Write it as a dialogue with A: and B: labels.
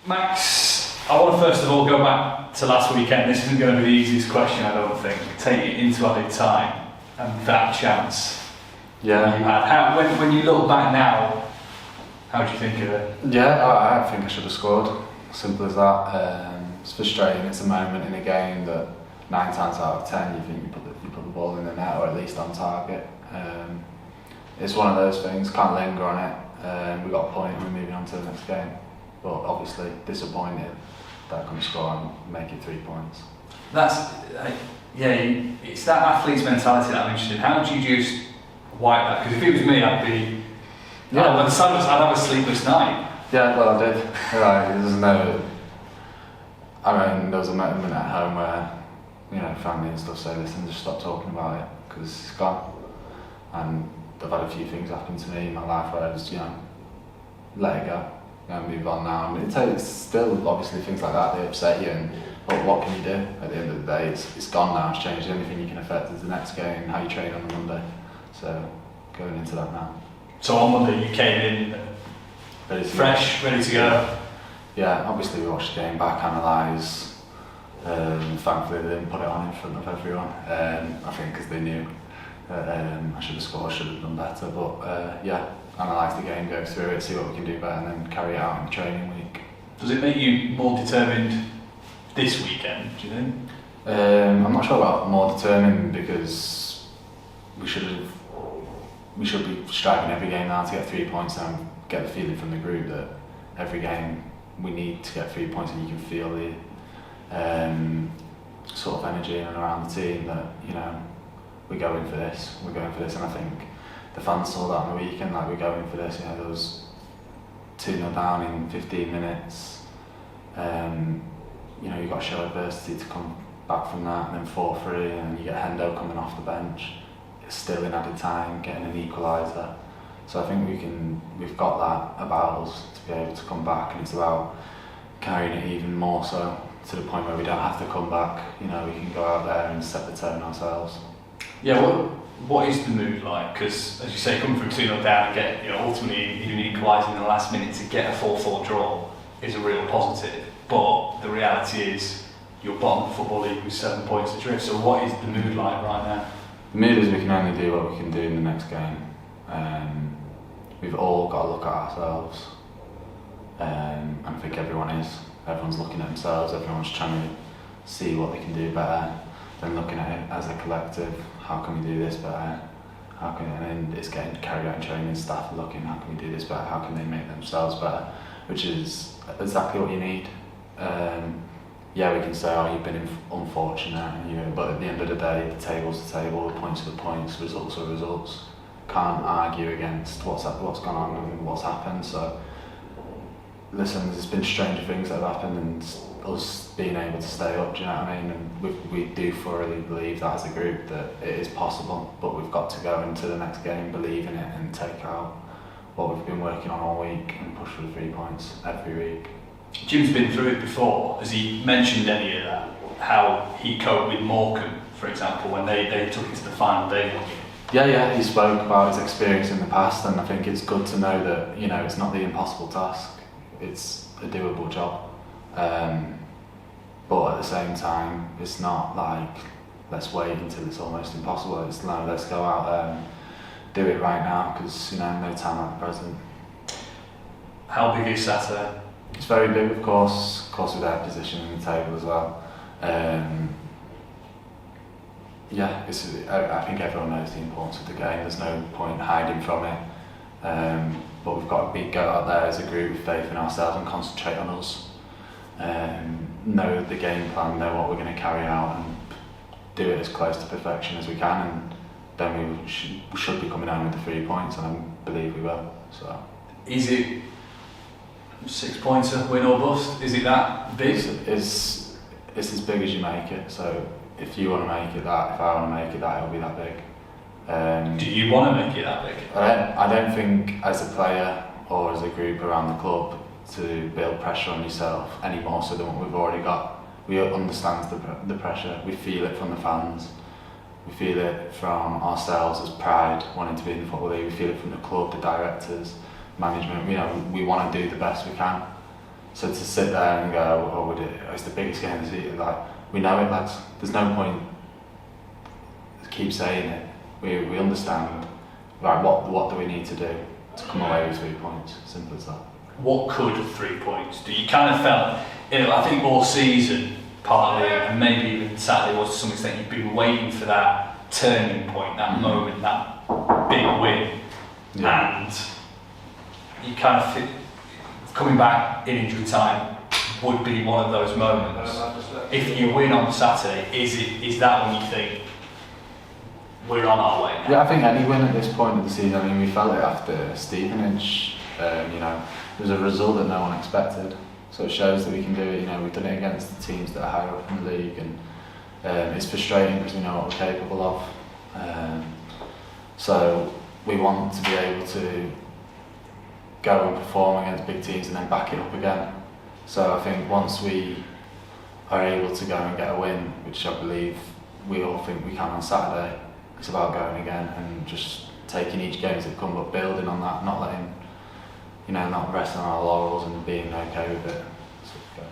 A: Max, I want to first of all go back to last weekend. This isn't going to be the easiest question, I don't think. Take it into added time and that chance you had. When you look back now, how do you think of it?
B: Yeah, I think I should have scored. Simple as that. It's frustrating. It's a moment in a game that 9 times out of 10 you think you put the ball in the net or at least on target. It's one of those things. Can't linger on it. We got a point and we're moving on to the next game. But obviously disappointed that I couldn't score and make it 3 points.
A: That's it's that athlete's mentality that I'm interested in. How do you just wipe that? Because if it was me, I'd be. Yeah, when the sun was, I'd have a sleepless night.
B: Yeah, well, I did. There was a moment at home where, family and stuff say, listen, just stop talking about it because it's gone. And I've had a few things happen to me in my life where I just, let it go, move on now. And it's still obviously things like that, they upset you. But what can you do? At the end of the day, it's gone now. It's changed. The only thing you can affect is the next game, how you train on the Monday. So going into that now.
A: So on Monday you came in fresh, ready to go.
B: Yeah, obviously we watched the game back, analyse. Thankfully they didn't put it on in front of everyone. I think because they knew I should have scored, should have done better. But analyse the game, go through it, see what we can do better, and then carry it out in the training week.
A: Does it make you more determined this weekend, do you think?
B: I'm not sure about more determined because we should be striving every game now to get 3 points and get the feeling from the group that every game we need to get 3 points, and you can feel the sort of energy in and around the team that we're going for this, and I think the fans saw that on the weekend, like we're going for this. There was 2-0 down in 15 minutes. You've got to show adversity to come back from that, and then 4-3, and you get Hendo coming off the bench. It's still in added time, getting an equaliser. So I think we've got that about us to be able to come back, and it's about carrying it even more so to the point where we don't have to come back. We can go out there and set the tone ourselves.
A: Yeah, what is the mood like? Because as you say, coming from 2-0 down and get ultimately even equalising in the last minute to get a 4-4 draw is a real positive. But the reality is you're bottom of the Football League with 7 points adrift. So what is the mood like right now?
B: The mood is we can only do what we can do in the next game. We've all got to look at ourselves, and I think everyone's looking at themselves. Everyone's trying to see what they can do better. Then looking at it as a collective, how can we do this better? And then it's getting carried out in training. Staff are looking, how can we do this better? How can they make themselves better? Which is exactly what you need. We can say, you've been unfortunate, but at the end of the day, the table's the table, the points are the points, results are results. Can't argue against what's gone on and what's happened. So, listen, there's been stranger things that have happened, and us being able to stay up, do you know what I mean? And we do thoroughly believe that as a group that it is possible, but we've got to go into the next game believing it and take out what we've been working on all week and push for the 3 points every week.
A: Jim's been through it before. Has he mentioned any of that? How he coped with Morecambe, for example, when they took it to the final day?
B: Yeah, he spoke about his experience in the past, and I think it's good to know that it's not the impossible task. It's a doable job. But at the same time, it's not like let's wait until it's almost impossible. It's no, let's go out there and do it right now because no time like the present.
A: How big is Saturday?
B: It's very big, of course with their position in the table as well. I think everyone knows the importance of the game. There's no point hiding from it. But we've got to go out there as a group with faith in ourselves and concentrate on us. Know the game plan, know what we're going to carry out, and do it as close to perfection as we can. And then we should be coming home with the 3 points, and I believe we will. So,
A: is it 6 points a win or bust? Is it that big?
B: It's as big as you make it. So if you want to make it that, if I want to make it that, it'll be that big.
A: Do you want to make it that big?
B: I don't think as a player or as a group around the club to build pressure on yourself any more so than what we've already got. We understand the pressure. We feel it from the fans. We feel it from ourselves as pride, wanting to be in the Football League. We feel it from the club, the directors, management. We want to do the best we can. So to sit there and go, oh, it's the biggest game of the season, like, we know it, lads. There's no point to keep saying it. We understand, right, what do we need to do to come away with 3 points? Simple as that.
A: What could 3 points do? You kind of felt, I think all season, partly, and maybe even Saturday was to some extent, you've been waiting for that turning point, that moment, that big win.
B: Yeah.
A: And you kind of feel, coming back in injury time would be one of those moments. If you win on Saturday, is that when you think we're on our way now?
B: Yeah, I think any win at this point of the season, I mean, we felt it after Stevenage, it was a result that no one expected. So it shows that we can do it, we've done it against the teams that are higher up in the league, and it's frustrating because we know what we're capable of. So we want to be able to go and perform against big teams and then back it up again. So I think once we are able to go and get a win, which I believe we all think we can on Saturday, it's about going again and just taking each game as it comes, but building on that, not letting, not resting on our laurels and being okay with it. So going.